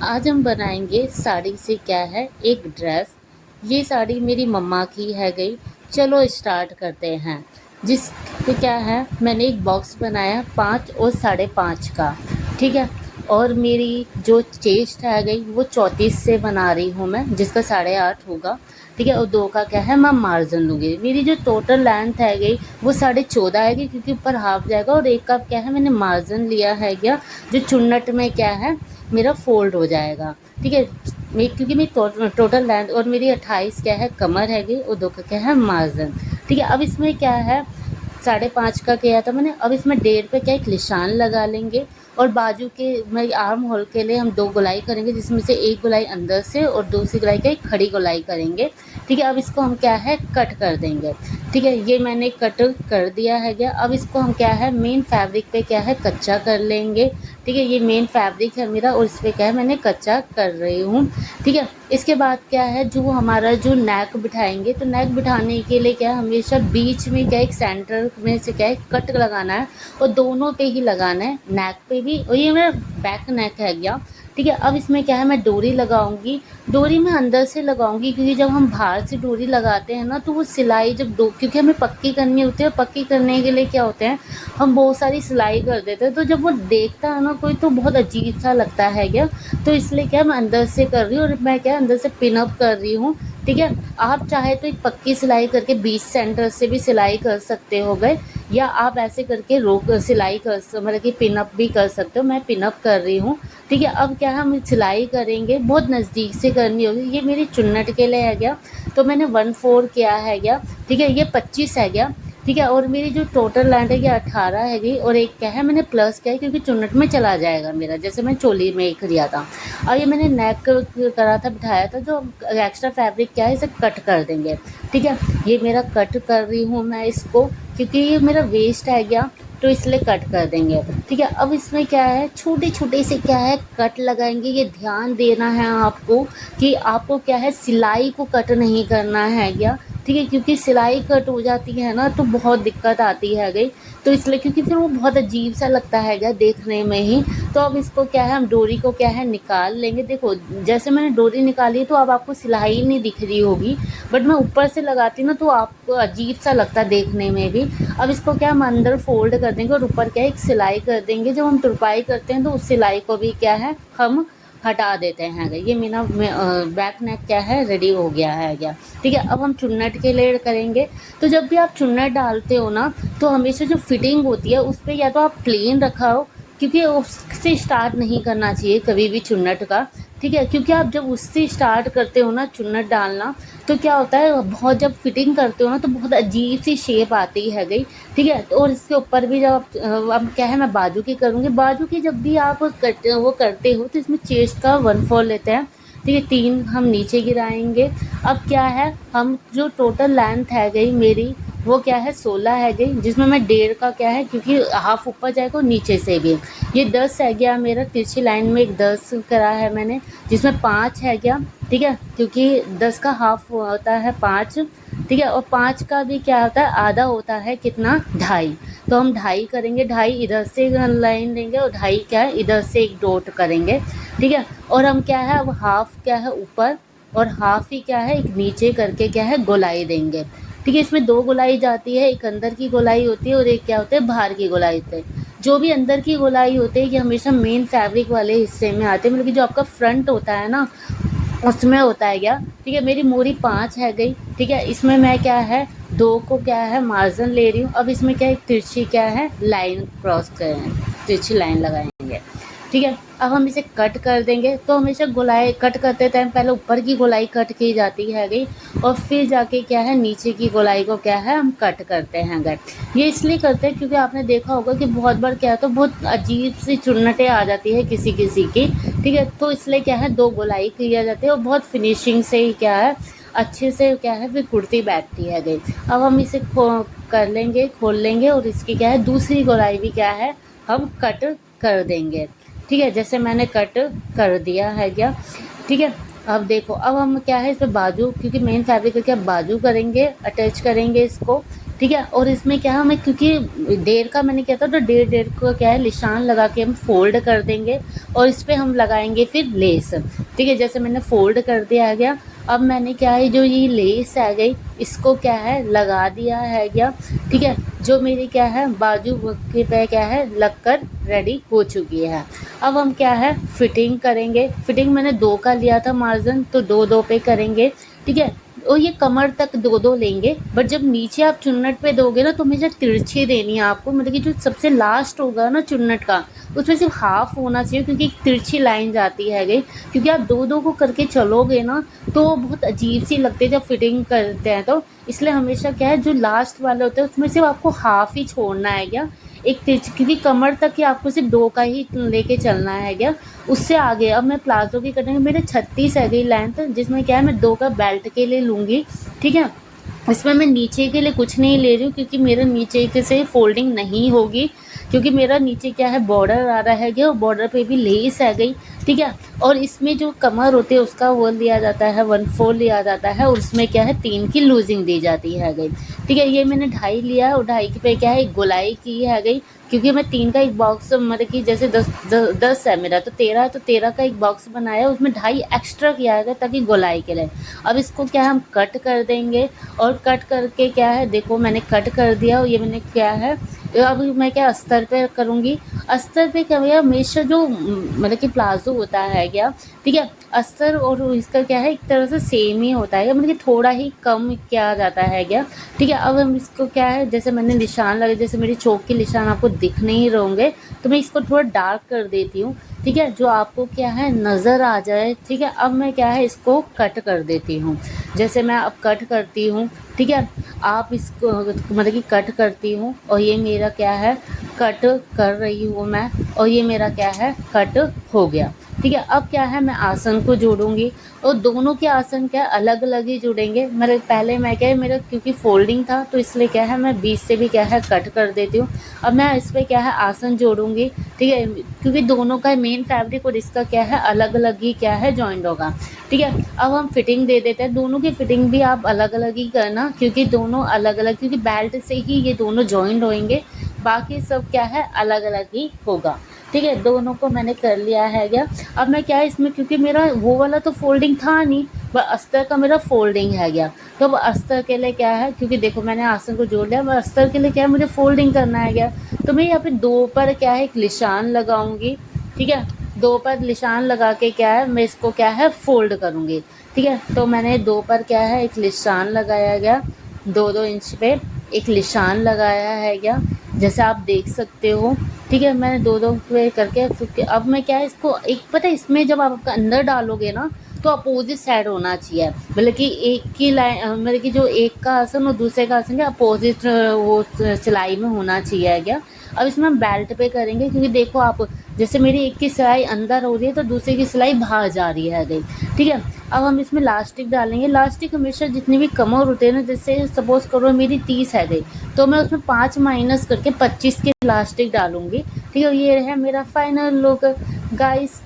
आज हम बनाएंगे साड़ी से क्या है एक ड्रेस। ये साड़ी मेरी मम्मा की है गई। चलो स्टार्ट करते हैं। जिस पे क्या है, मैंने एक बॉक्स बनाया 5 और 5.5 का, ठीक है। और मेरी जो चेस्ट है गई वो 34 से बना रही हूँ मैं, जिसका 8.5 होगा, ठीक है। और 2 का क्या है मैं मार्जिन लूँगी। मेरी जो टोटल लेंथ है गई वो 14.5 है, क्योंकि ऊपर हाफ जाएगा। और एक का क्या है मैंने मार्जिन लिया है गया, जो चुन्नट में क्या है मेरा फ़ोल्ड हो जाएगा, ठीक है। क्योंकि मेरी टोटल लेंथ और मेरी 28 क्या है कमर हैगी, और 2 का क्या है मार्जिन, ठीक है। अब इसमें क्या है 5.5 का किया था मैंने। अब इसमें 1.5 पे क्या एक निशान लगा लेंगे। और बाजू के मैं आर्म होल के लिए हम 2 गोलाई करेंगे, जिसमें से एक गोलाई अंदर से और दूसरी गोलाई का एक खड़ी गोलाई करेंगे, ठीक है। अब इसको हम क्या है कट कर देंगे, ठीक है। ये मैंने कट कर दिया है गया। अब इसको हम क्या है मेन फैब्रिक पे क्या है कच्चा कर लेंगे, ठीक है। ये मेन फैब्रिक है मेरा, और इस पे क्या है मैंने कच्चा कर रही हूँ, ठीक है। इसके बाद क्या है जो हमारा जो नेक बिठाएंगे, तो नेक बिठाने के लिए क्या है हमेशा बीच में क्या एक सेंटर में से क्या है कट लगाना है, और दोनों पे ही लगाना है, नेक पे भी। और ये मेरा बैक नेक है गया, ठीक है। अब इसमें क्या है मैं डोरी लगाऊंगी। डोरी मैं अंदर से लगाऊंगी, क्योंकि जब हम बाहर से डोरी लगाते हैं ना, तो वो सिलाई जब क्योंकि हमें पक्की करनी होती है। पक्की करने के लिए क्या होते हैं हम बहुत सारी सिलाई कर देते हैं, तो जब वो देखता है ना कोई, तो बहुत अजीब सा लगता है क्या। तो इसलिए क्या मैं अंदर से कर रही हूँ, और मैं क्या अंदर से पिन अप कर रही हूँ, ठीक है। आप चाहे तो एक पक्की सिलाई करके बीच सेंटर से भी सिलाई कर सकते हो गए, या आप ऐसे करके रोक सिलाई कर मतलब कि पिन अप भी कर सकते हो। मैं पिन अप कर रही हूँ, ठीक है। अब क्या है हम सिलाई करेंगे, बहुत नज़दीक से करनी होगी। ये मेरी चुन्नट के लिए है गया, तो मैंने 1/4 किया है गया, ठीक है। ये 25 है गया, ठीक है। और मेरी जो टोटल लेंथ है ये 18 हैगी, और एक क्या है मैंने प्लस किया है, क्योंकि चुन्नट में चला जाएगा मेरा, जैसे मैं चोली में एक लिया था। और ये मैंने नेक करा था बिठाया था, जो एक्स्ट्रा फैब्रिक क्या है इसे कट कर देंगे, ठीक है। ये मेरा कट कर रही हूँ मैं इसको, क्योंकि ये मेरा वेस्ट है गया, तो इसलिए कट कर देंगे, ठीक है। अब इसमें क्या है छोटे छोटे से क्या है कट लगाएंगे। ये ध्यान देना है आपको कि आपको क्या है सिलाई को कट नहीं करना है क्या, ठीक है। क्योंकि सिलाई कट हो जाती है ना तो बहुत दिक्कत आती है गई, तो इसलिए क्योंकि फिर वो बहुत अजीब सा लगता है क्या देखने में ही। तो अब इसको क्या है हम डोरी को क्या है निकाल लेंगे। देखो जैसे मैंने डोरी निकाली तो अब आपको सिलाई नहीं दिख रही होगी, बट मैं ऊपर से लगाती ना तो आपको अजीब सा लगता देखने में भी। अब इसको क्या हम अंदर फोल्ड कर देंगे, और ऊपर क्या है एक सिलाई कर देंगे। जब हम तुरपाई करते हैं तो उस सिलाई को भी क्या है हम हटा देते हैं। ये मेरा बैक नेक क्या है रेडी हो गया है क्या, ठीक है। अब हम चुन्नट के लिए करेंगे। तो जब भी आप चुन्नट डालते हो ना, तो हमेशा जो फिटिंग होती है उस पर या तो आप प्लेन रखा हो, क्योंकि उससे स्टार्ट नहीं करना चाहिए कभी भी चुन्नट का, ठीक है। क्योंकि आप जब उससे स्टार्ट करते हो ना चुन्नट डालना, तो क्या होता है बहुत जब फिटिंग करते हो ना तो बहुत अजीब सी शेप आती है गई, ठीक है। तो और इसके ऊपर भी जब अब क्या है मैं बाजू की करूँगी। बाजू की जब भी आप वो करते हो तो इसमें चेस्ट का 1/4 लेते हैं, ठीक है। 3 हम नीचे गिराएंगे। अब क्या है हम जो टोटल लेंथ है गई मेरी वो क्या है 16 है गई, जिसमें मैं 1.5 का क्या है क्योंकि हाफ ऊपर जाएगा और नीचे से भी ये 10 है गया मेरा। तिरछी लाइन में एक 10 करा है मैंने, जिसमें 5 है गया, ठीक है। क्योंकि 10 का हाफ होता है 5, ठीक है। और 5 का भी क्या होता है आधा होता है कितना 2.5, तो हम 2.5 करेंगे। 2.5 इधर से लाइन देंगे, और 2.5 क्या है इधर से एक डॉट करेंगे, ठीक है। और हम क्या है अब हाफ क्या है ऊपर, और हाफ ही क्या है एक नीचे करके क्या है गोलाई देंगे, ठीक है। इसमें 2 गोलाई जाती है, एक अंदर की गोलाई होती है और एक क्या होता है बाहर की गोलाई होती है। जो भी अंदर की गोलाई होती है ये हमेशा मेन फैब्रिक वाले हिस्से में आते हैं, मतलब कि जो आपका फ्रंट होता है ना उसमें होता है क्या, ठीक है। मेरी मोरी 5 है गई, ठीक है। इसमें मैं क्या है 2 को क्या है मार्जिन ले रही हूँ। अब इसमें क्या एक तिरछी क्या है लाइन क्रॉस करें, तिरछी लाइन लगाएंगे, ठीक है। अब हम इसे कट कर देंगे। तो हमेशा गोलाई कट करते टाइम पहले ऊपर की गोलाई कट की जाती है गई, और फिर जाके क्या है नीचे की गोलाई को क्या है हम कट करते हैं गए। ये इसलिए करते हैं क्योंकि आपने देखा होगा कि बहुत बार क्या है तो बहुत अजीब सी चुन्नटें आ जाती है किसी किसी की, ठीक है। तो इसलिए क्या है 2 गोलाई किया जाती है, और बहुत फिनिशिंग से ही क्या है अच्छे से क्या है फिर कुर्ती बैठती है गई। अब हम इसे कर लेंगे, खोल लेंगे, और इसकी क्या है दूसरी गोलाई भी क्या है हम कट कर देंगे, ठीक है। जैसे मैंने कट कर दिया है क्या, ठीक है। अब देखो अब हम क्या है इस पे बाजू, क्योंकि मेन फैब्रिक है क्या बाजू करेंगे, अटैच करेंगे इसको, ठीक है। और इसमें क्या है, हमें क्योंकि डेढ़ का मैंने किया था तो डेढ़ डेढ़ को क्या है निशान लगा के हम फोल्ड कर देंगे और इस पे हम लगाएंगे फिर लेस। ठीक है, जैसे मैंने फोल्ड कर दिया है गया। अब मैंने क्या है जो ये लेस है गई इसको क्या है लगा दिया है गया। ठीक है, जो मेरी क्या है बाजू के पे क्या है लगकर रेडी हो चुकी है। अब हम क्या है फिटिंग करेंगे। फिटिंग मैंने 2 का लिया था मार्जिन, तो 2-2 पे करेंगे। ठीक है, और ये कमर तक 2-2 लेंगे, बट जब नीचे आप चुन्नट पे दोगे ना तो हमेशा तिरछी देनी है आपको, मतलब कि जो सबसे लास्ट होगा ना चुन्नट का उसमें सिर्फ हाफ होना चाहिए, क्योंकि एक तिरछी लाइन जाती है गई। क्योंकि आप 2-2 को करके चलोगे ना तो वो बहुत अजीब सी लगती है जब फिटिंग करते हैं, तो इसलिए हमेशा क्या है जो लास्ट वाले होते हैं उसमें सिर्फ आपको हाफ ही छोड़ना है क्या, एक तिरछी, क्योंकि कमर तक ही आपको सिर्फ 2 का ही लेके चलना है क्या, उससे आगे। अब मैं प्लाजो की कटिंग मेरे 36 है गई लेंथ, जिसमें क्या है मैं 2 का बेल्ट के लिए लूँगी। ठीक है, इसमें मैं नीचे के लिए कुछ नहीं ले रही हूँ, क्योंकि मेरे नीचे के से फोल्डिंग नहीं होगी, क्योंकि मेरा नीचे क्या है बॉर्डर आ रहा है गया और बॉर्डर पे भी लेस है गई। ठीक है, और इसमें जो कमर होती है उसका वो लिया जाता है 1/4 लिया जाता है, और उसमें क्या है 3 की लूजिंग दी जाती है गई। ठीक है, ये मैंने 2.5 लिया है और 2.5 पे क्या है एक गोलाई की है गई, क्योंकि मैं 3 का एक बॉक्स मतलब कि जैसे 10 है मेरा तो 13 है, तो 13 का एक बॉक्स बनाया उसमें 2.5 एक्स्ट्रा किया है ताकि गोलाई के लिए। अब इसको क्या है हम कट कर देंगे, और कट करके क्या है देखो मैंने कट कर दिया, और ये मैंने क्या है अब मैं क्या अस्तर पे करूँगी। अस्तर पे क्या भैया हमेशा जो मतलब कि प्लाजो होता है क्या, ठीक है, अस्तर और इसका क्या है एक तरह से सेम ही होता है, मतलब कि थोड़ा ही कम किया जाता है क्या। ठीक है, अब हम इसको क्या है जैसे मैंने निशान लगे, जैसे मेरी चौक के निशान आपको दिख नहीं होंगे तो मैं इसको थोड़ा डार्क कर देती हूँ। ठीक है, जो आपको क्या है नज़र आ जाए। ठीक है, अब मैं क्या है इसको कट कर देती हूँ, जैसे मैं अब कट करती हूँ। ठीक है, आप इसको मतलब कि कट करती हूँ, और ये मेरा क्या है कट कर रही हूँ मैं, और ये मेरा क्या है कट हो गया। ठीक है, अब क्या है मैं आसन को जोड़ूंगी, और दोनों के आसन क्या है अलग अलग ही जुड़ेंगे। मेरे पहले मैं क्या है मेरा क्योंकि फोल्डिंग था तो इसलिए क्या है मैं बीच से भी क्या है कट कर देती हूँ। अब मैं इस पर क्या है आसन जोड़ूंगी। ठीक है, क्योंकि दोनों का मेन फैब्रिक और इसका क्या है अलग अलग ही क्या है जॉइंट होगा। ठीक है, अब हम फिटिंग दे देते हैं। दोनों की फिटिंग भी आप अलग अलग ही करना, क्योंकि दोनों अलग अलग, क्योंकि बेल्ट से ही ये दोनों जॉइंट होंगे, बाकी सब क्या है अलग अलग ही होगा। ठीक है, दोनों को मैंने कर लिया है क्या। अब मैं क्या है इसमें क्योंकि मेरा वो वाला तो फोल्डिंग था नहीं, बस अस्तर का मेरा फोल्डिंग है गया, तो अब अस्तर के लिए क्या है क्योंकि देखो मैंने आसन को जोड़ लिया, बस अस्तर के लिए क्या है मुझे फोल्डिंग करना है गया, तो मैं यहाँ पे 2 पर क्या है एक निशान लगाऊंगी। ठीक है, 2 पर निशान लगा के क्या है मैं इसको क्या है फोल्ड करूँगी। ठीक है, तो मैंने 2 पर क्या है एक निशान लगाया गया, 2-2 इंच पे एक निशान लगाया है क्या, जैसे आप देख सकते हो। ठीक है, मैंने 2-2 पे करके फिर अब मैं क्या है इसको एक पता है इसमें जब आप अंदर डालोगे ना तो अपोजिट साइड होना चाहिए, मतलब कि एक की लाइन मतलब कि जो एक का आसन और दूसरे का आसन क्या अपोजिट वो सिलाई में होना चाहिए क्या। अब इसमें हम बेल्ट पे करेंगे, क्योंकि देखो आप जैसे मेरी एक की सिलाई अंदर हो रही है तो दूसरे की सिलाई बाहर जा रही है गई। ठीक है, अब हम इसमें लास्टिक डालेंगे। लास्टिक हमेशा जितनी भी कमर होते हैं ना, जैसे सपोज करो मेरी 30 है गई तो मैं उसमें 5 माइनस करके 25 के लास्टिक डालूंगी। ठीक है, ये है मेरा फाइनल लुक गाइस।